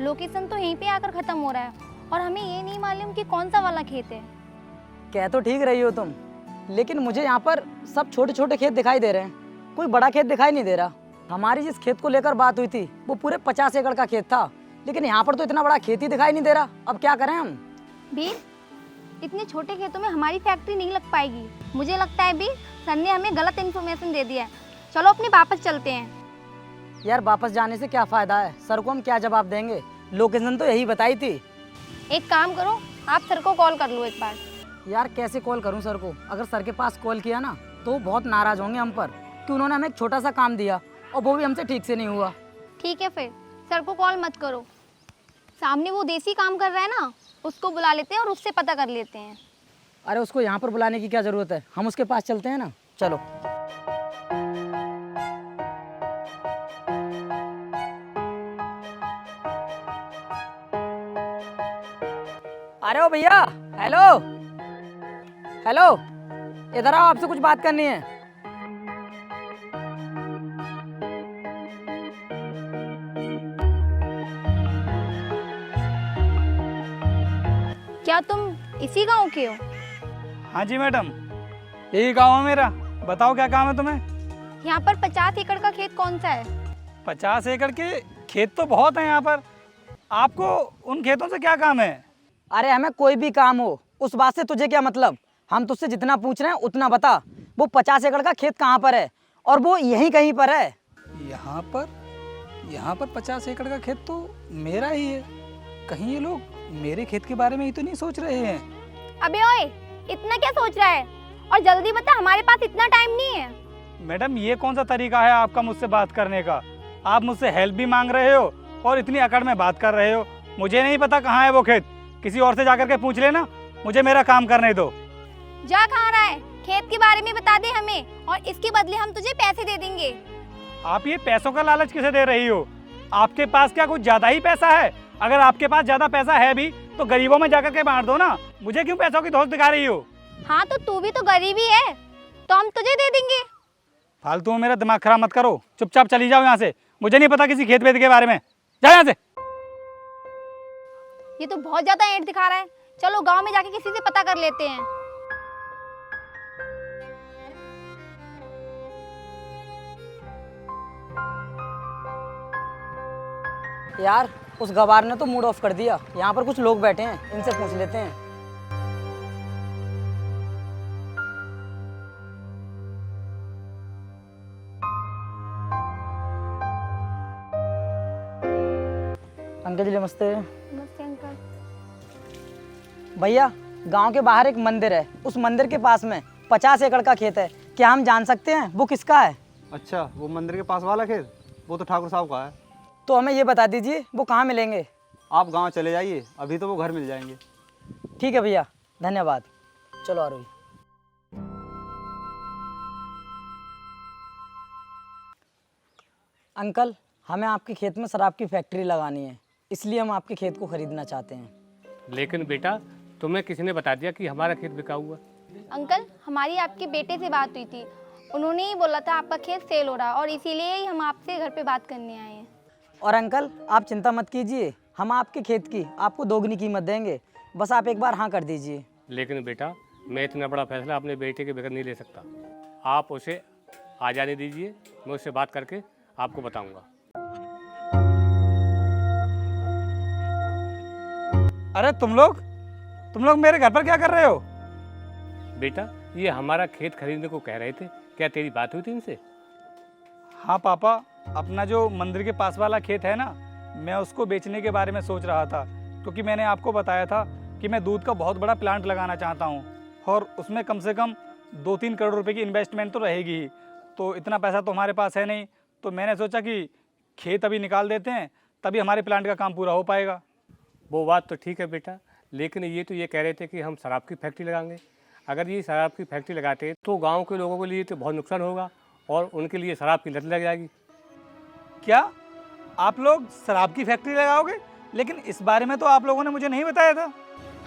Location तो यहीं पे आकर खत्म हो रहा है और हमें ये नहीं मालूम कि कौन सा वाला खेत है। कह तो ठीक रही हो तुम, लेकिन मुझे यहाँ पर सब छोटे छोटे खेत दिखाई दे रहे हैं, कोई बड़ा खेत दिखाई नहीं दे रहा। हमारी जिस खेत को लेकर बात हुई थी वो पूरे 50 एकड़ का खेत था, लेकिन यहाँ पर तो इतना बड़ा खेत ही दिखाई नहीं दे रहा। अब क्या करें हम? बीर, इतने छोटे खेतों में हमारी फैक्ट्री नहीं लग पाएगी। मुझे लगता है बीर, सर ने हमें गलत इन्फॉर्मेशन दे दिया है। चलो अपने वापस चलते हैं। यार वापस जाने से क्या फ़ायदा है, सर को हम क्या जवाब देंगे? लोकेशन तो यही बताई थी। एक काम करो, आप सर को कॉल कर लो एक बार। यार कैसे कॉल करूं सर को? अगर सर के पास कॉल किया ना तो वो बहुत नाराज़ होंगे हम पर कि उन्होंने हमें एक छोटा सा काम दिया और वो भी हमसे ठीक से नहीं हुआ। ठीक है फिर, सर को कॉल मत करो। सामने वो देसी काम कर रहा है ना, उसको बुला लेते हैं और उससे पता कर लेते हैं। अरे उसको यहाँ पर बुलाने की क्या ज़रूरत है, हम उसके पास चलते हैं ना। चलो। अरे ओ भैया, हेलो हेलो, इधर आओ, आपसे कुछ बात करनी है। क्या तुम इसी गांव के हो? हाँ जी मैडम, यही गाँव है मेरा। बताओ क्या काम है तुम्हें? यहाँ पर 50 एकड़ का खेत कौन सा है? 50 एकड़ के खेत तो बहुत हैं यहाँ पर। आपको उन खेतों से क्या काम है? अरे हमें कोई भी काम हो, उस बात से तुझे क्या मतलब? हम तुझसे जितना पूछ रहे हैं उतना बता। वो 50 एकड़ का खेत कहाँ पर है? और वो यहीं कहीं पर है। यहाँ पर 50 एकड़ का खेत तो मेरा ही है। कहीं ये लोग मेरे खेत के बारे में ही तो नहीं सोच रहे हैं? अबे ओए, इतना क्या सोच रहा है? और जल्दी बता, हमारे पास इतना टाइम नहीं है। मैडम ये कौन सा तरीका है आपका मुझसे बात करने का? आप मुझसे हेल्प भी मांग रहे हो और इतनी अकड़ में बात कर रहे हो। मुझे नहीं पता कहाँ है वो खेत, किसी और से जाकर के पूछ लेना। मुझे मेरा काम करने दो। जा कहाँ रहा है? खेत के बारे में बता दे हमें और इसके बदले हम तुझे पैसे दे देंगे। आप ये पैसों का लालच किसे दे रही हो? आपके पास क्या कुछ ज्यादा ही पैसा है? अगर आपके पास ज्यादा पैसा है भी तो गरीबों में जाकर के बांट दो ना। मुझे क्यों पैसों की धौंस दिखा रही हो? हाँ तो तू भी तो गरीब ही है, तो हम तुझे दे देंगे। फालतू में मेरा दिमाग खराब मत करो, चुपचाप चली जाओ यहाँ से। मुझे नहीं पता किसी खेत वेत के बारे में। जाओ यहाँ से। ये तो बहुत ज्यादा ऐंठ दिखा रहा है। चलो गांव में जाके किसी से पता कर लेते हैं। यार उस गवार ने तो मूड ऑफ कर दिया। यहाँ पर कुछ लोग बैठे हैं, इनसे पूछ लेते हैं। अंकल जी नमस्ते। नमस्ते अंकल। भैया गांव के बाहर एक मंदिर है, उस मंदिर के पास में 50 एकड़ का खेत है। क्या हम जान सकते हैं वो किसका है? अच्छा, वो मंदिर के पास वाला खेत वो तो ठाकुर साहब का है। तो हमें ये बता दीजिए वो कहाँ मिलेंगे? आप गांव चले जाइए, अभी तो वो घर मिल जाएंगे। ठीक है भैया, धन्यवाद। चलो आरोही। अंकल, हमें आपके खेत में शराब की फैक्ट्री लगानी है, इसलिए हम आपके खेत को खरीदना चाहते हैं। लेकिन बेटा, तुम्हें किसी ने बता दिया कि हमारा खेत बिका हुआ? अंकल, हमारी आपके बेटे से बात हुई थी, उन्होंने ही बोला था आपका खेत सेल हो रहा और इसीलिए ही हम आपसे घर पे बात करने आए हैं। और अंकल आप चिंता मत कीजिए, हम आपके खेत की आपको दोगुनी कीमत देंगे, बस आप एक बार हाँ कर दीजिए। लेकिन बेटा, मैं इतना बड़ा फैसला अपने बेटे के बगैर नहीं ले सकता। आप उसे आ जाने दीजिए, मैं उससे बात करके आपको बताऊंगा। अरे तुम लोग मेरे घर पर क्या कर रहे हो? बेटा, ये हमारा खेत खरीदने को कह रहे थे, क्या तेरी बात हुई थी इनसे? हाँ पापा, अपना जो मंदिर के पास वाला खेत है ना, मैं उसको बेचने के बारे में सोच रहा था, क्योंकि मैंने आपको बताया था कि मैं दूध का बहुत बड़ा प्लांट लगाना चाहता हूँ और उसमें कम से कम 2-3 करोड़ रुपए की इन्वेस्टमेंट तो रहेगी ही। तो इतना पैसा तो हमारे पास है नहीं, तो मैंने सोचा कि खेत अभी निकाल देते हैं, तभी हमारे प्लांट का काम पूरा हो पाएगा। वो बात तो ठीक है बेटा, लेकिन ये तो ये कह रहे थे कि हम शराब की फैक्ट्री लगाएंगे। अगर ये शराब की फैक्ट्री लगाते तो गांव के लोगों के लिए तो बहुत नुकसान होगा और उनके लिए शराब की लत लग जाएगी। क्या आप लोग शराब की फैक्ट्री लगाओगे? लेकिन इस बारे में तो आप लोगों ने मुझे नहीं बताया था।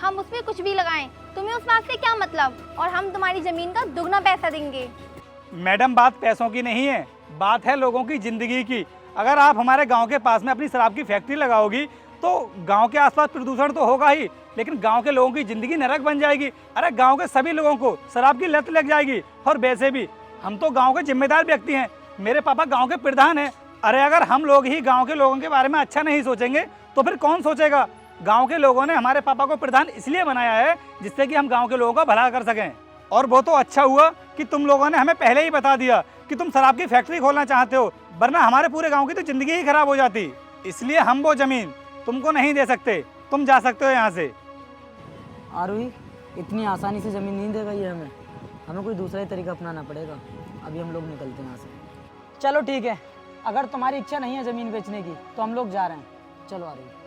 हम उसमें कुछ भी लगाएं, तुम्हें उस बात से क्या मतलब? और हम तुम्हारी जमीन का दुगना पैसा देंगे। मैडम, बात पैसों की नहीं है, बात है लोगों की ज़िंदगी की। अगर आप हमारे गांव के पास में अपनी शराब की फैक्ट्री लगाओगी तो गांव के आसपास प्रदूषण तो होगा ही, लेकिन गांव के लोगों की ज़िंदगी नरक बन जाएगी। अरे गांव के सभी लोगों को शराब की लत लग जाएगी। और वैसे भी हम तो गांव के जिम्मेदार व्यक्ति हैं, मेरे पापा गांव के प्रधान हैं। अरे अगर हम लोग ही गांव के लोगों के बारे में अच्छा नहीं सोचेंगे तो फिर कौन सोचेगा। गांव के लोगों ने हमारे पापा को प्रधान इसलिए बनाया है जिससे कि हम गांव के लोगों का भला कर सकें। और वो तो अच्छा हुआ कि तुम लोगों ने हमें पहले ही बता दिया कि तुम शराब की फैक्ट्री खोलना चाहते हो, वरना हमारे पूरे गांव की तो ज़िंदगी ही खराब हो जाती। इसलिए हम वो ज़मीन तुमको नहीं दे सकते, तुम जा सकते हो यहाँ से। आरोही, इतनी आसानी से ज़मीन नहीं देगा ये हमें, हमें कोई दूसरा ही तरीका अपनाना पड़ेगा। अभी हम लोग निकलते हैं यहाँ से। चलो ठीक है, अगर तुम्हारी इच्छा नहीं है ज़मीन बेचने की तो हम लोग जा रहे हैं। चलो आरोही।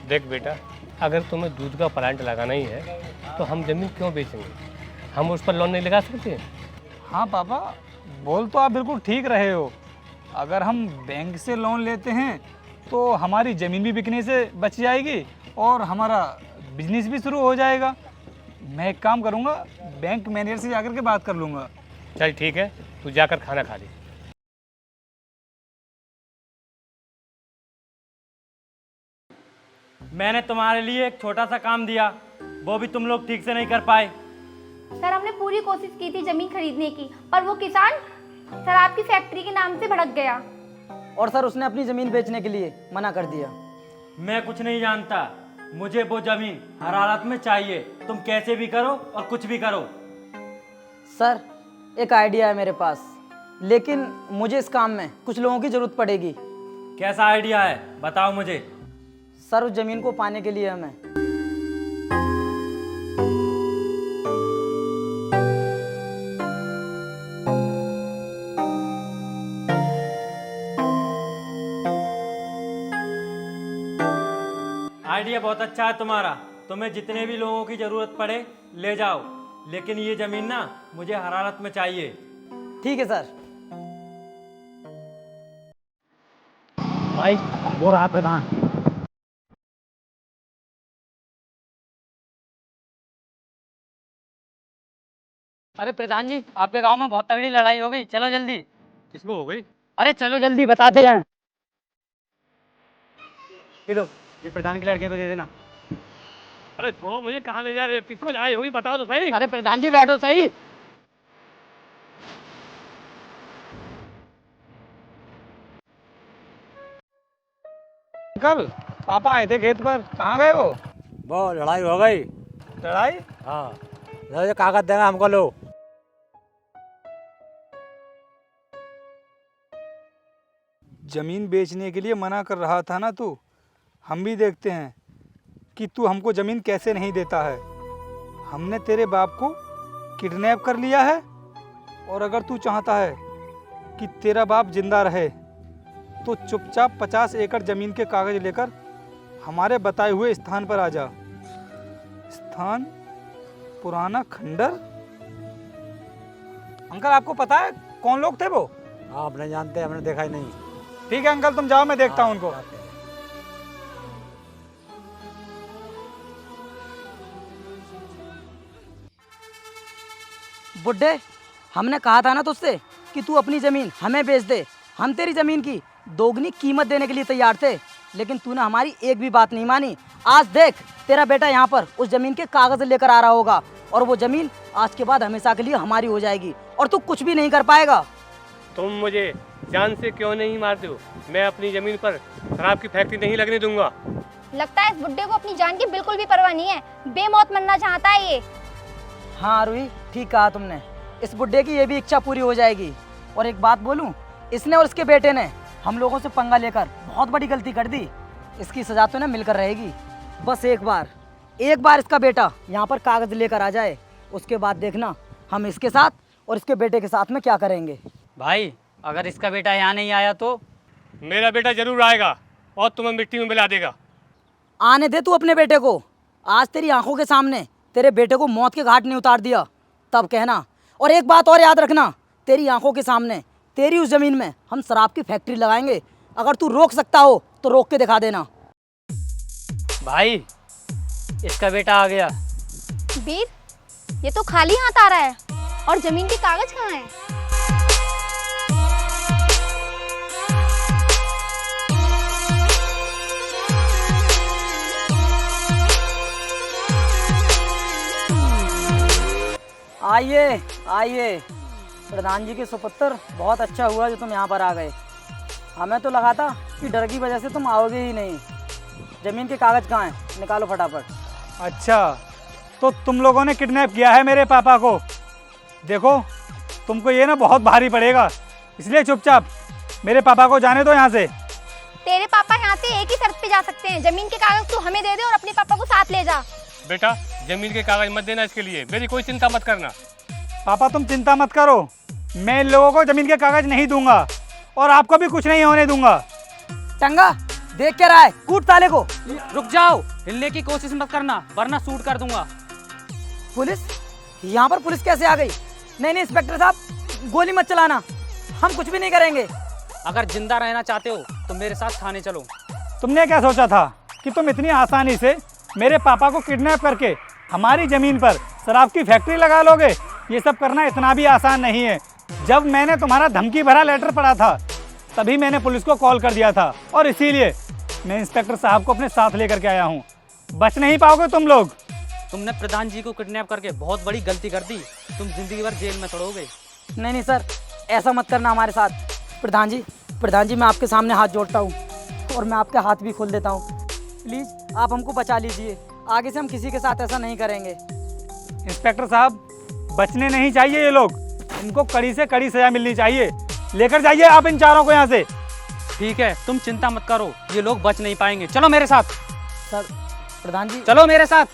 देख बेटा, अगर तुम्हें दूध का प्लांट लगाना ही है तो हम ज़मीन क्यों बेचेंगे? हम उस पर लोन नहीं लगा सकते? हाँ पापा, बोल तो आप बिल्कुल ठीक रहे हो। अगर हम बैंक से लोन लेते हैं तो हमारी ज़मीन भी बिकने से बच जाएगी और हमारा बिजनेस भी शुरू हो जाएगा। मैं एक काम करूँगा, बैंक मैनेजर से जाकर के बात कर लूँगा। चल ठीक है, तू जाकर खाना खा ले। मैंने तुम्हारे लिए एक छोटा सा काम दिया, वो भी तुम लोग ठीक से नहीं कर पाए। सर हमने पूरी कोशिश की थी ज़मीन खरीदने की, पर वो किसान शराब की फैक्ट्री के नाम से भड़क गया। और सर उसने अपनी ज़मीन बेचने के लिए मना कर दिया। मैं कुछ नहीं जानता, मुझे वो जमीन हर हालत में चाहिए। तुम कैसे भी करो और कुछ भी करो। सर एक आइडिया है मेरे पास, लेकिन मुझे इस काम में कुछ लोगों की ज़रूरत पड़ेगी। कैसा आइडिया है, बताओ मुझे। सर उस ज़मीन को पाने के लिए हमें आइडिया बहुत अच्छा है तुम्हारा। तुम्हें जितने भी लोगों की ज़रूरत पड़े ले जाओ, लेकिन ये ज़मीन ना मुझे हर हालत में चाहिए। ठीक है सर। भाई वो रहा प्रधान। अरे प्रधान जी, आपके गांव में बहुत तगड़ी लड़ाई हो गई, चलो जल्दी। किसको हो गई? अरे चलो जल्दी, बताते हैं। ये प्रधान के लड़के को दे देना। अरे वो मुझे कहाँ ले जा रहे? किसको लड़ाई होगी बताओ तो सही। अरे प्रधान जी बैठो सही। अंकल, पापा आए थे खेत पर, कहाँ गए वो लड़ाई हो गई। लड़ाई? हाँ, ये कागज देना हमको, लो। ज़मीन बेचने के लिए मना कर रहा था ना तू। हम भी देखते हैं कि तू हमको ज़मीन कैसे नहीं देता है। हमने तेरे बाप को किडनैप कर लिया है, और अगर तू चाहता है कि तेरा बाप जिंदा रहे तो चुपचाप 50 एकड़ ज़मीन के कागज़ लेकर हमारे बताए हुए स्थान पर आ जा। स्थान पुराना खंडर। अंकल आपको पता है कौन लोग थे वो? हाँ, अपने जानते हैं, हमने देखा ही नहीं। ठीक है अंकल, तुम जाओ, मैं देखता हूँ उनको। बुड्ढे, हमने कहा था ना तुझसे कि तू अपनी ज़मीन हमें बेच दे। हम तेरी ज़मीन की दोगुनी कीमत देने के लिए तैयार थे, लेकिन तूने हमारी एक भी बात नहीं मानी। आज देख, तेरा बेटा यहाँ पर उस ज़मीन के कागज़ लेकर आ रहा होगा, और वो ज़मीन आज के बाद हमेशा के लिए हमारी हो जाएगी, और तू कुछ भी नहीं कर पाएगा। तुम मुझे जान से क्यों नहीं मारते हो? मैं अपनी ज़मीन पर शराब की फैक्ट्री नहीं लगने दूंगा। लगता है इस बुड्ढे को अपनी जान की बिल्कुल भी परवाह नहीं है, बेमौत मरना चाहता है ये। हाँ आरुई, ठीक कहा तुमने। इस बुड्ढे की ये भी इच्छा पूरी हो जाएगी। और एक बात बोलूं, इसने और इसके बेटे ने हम लोगों से पंगा लेकर बहुत बड़ी गलती कर दी। इसकी सजा तो ना मिलकर रहेगी। बस एक बार इसका बेटा यहाँ पर कागज़ लेकर आ जाए, उसके बाद देखना हम इसके साथ और इसके बेटे के साथ में क्या करेंगे। भाई अगर इसका बेटा यहाँ नहीं आया तो? मेरा बेटा जरूर आएगा और तुम्हें मिट्टी में मिला देगा। आने दे तू अपने बेटे को। आज तेरी आंखों के सामने तेरे बेटे को मौत के घाट नहीं उतार दिया तब कहना। और एक बात और याद रखना, तेरी आंखों के सामने तेरी उस ज़मीन में हम शराब की फैक्ट्री लगाएंगे। अगर तू रोक सकता हो तो रोक के दिखा देना। भाई इसका बेटा आ गया। वीर, ये तो खाली हाथ आ रहा है और जमीन के कागज कहाँ हैं? आइए आइए प्रधान जी के सुपुत्र, बहुत अच्छा हुआ जो तुम यहाँ पर आ गए। हमें तो लगा था कि डर की वजह से तुम आओगे ही नहीं। जमीन के कागज कहाँ हैं? निकालो फटाफट। अच्छा, तो तुम लोगों ने किडनैप किया है मेरे पापा को। देखो, तुमको ये ना बहुत भारी पड़ेगा, इसलिए चुपचाप मेरे पापा को जाने दो यहाँ से। तेरे पापा यहाँ से एक ही शर्त पे जा सकते हैं, जमीन के कागज तू हमें दे दे और अपने पापा को साथ ले जा। बेटा जमीन के कागज मत देना, इसके लिए मेरी कोई चिंता मत करना। पापा तुम चिंता मत करो, मैं इन लोगों को जमीन के कागज नहीं दूंगा और आपको भी कुछ नहीं होने दूंगा। टंगा देख क्या रहा है, कूट ताले को। रुक जाओ, हिलने की कोशिश मत करना वरना शूट कर दूंगा। पुलिस? यहाँ पर पुलिस कैसे आ गई? नहीं नहीं इंस्पेक्टर साहब, गोली मत चलाना, हम कुछ भी नहीं करेंगे। अगर जिंदा रहना चाहते हो तो मेरे साथ थाने चलो। तुमने क्या सोचा था कि तुम इतनी आसानी से मेरे पापा को किडनैप करके हमारी ज़मीन पर शराब की फैक्ट्री लगा लोगे? ये सब करना इतना भी आसान नहीं है। जब मैंने तुम्हारा धमकी भरा लेटर पढ़ा था तभी मैंने पुलिस को कॉल कर दिया था और इसीलिए मैं इंस्पेक्टर साहब को अपने साथ लेकर के आया हूँ। बच नहीं पाओगे तुम लोग। तुमने प्रधान जी को किडनैप करके बहुत बड़ी गलती कर दी, तुम जिंदगी भर जेल में सड़ोगे। नहीं नहीं सर, ऐसा मत करना हमारे साथ। प्रधान जी मैं आपके सामने हाथ जोड़ता हूँ और मैं आपके हाथ भी खोल देता हूँ। प्लीज़ आप हमको बचा लीजिए, आगे से हम किसी के साथ ऐसा नहीं करेंगे। इंस्पेक्टर साहब, बचने नहीं चाहिए ये लोग, इनको कड़ी से कड़ी सजा मिलनी चाहिए। लेकर जाइए आप इन चारों को यहाँ से। ठीक है, तुम चिंता मत करो, ये लोग बच नहीं पाएंगे। चलो मेरे साथ। सर प्रधान जी चलो मेरे साथ।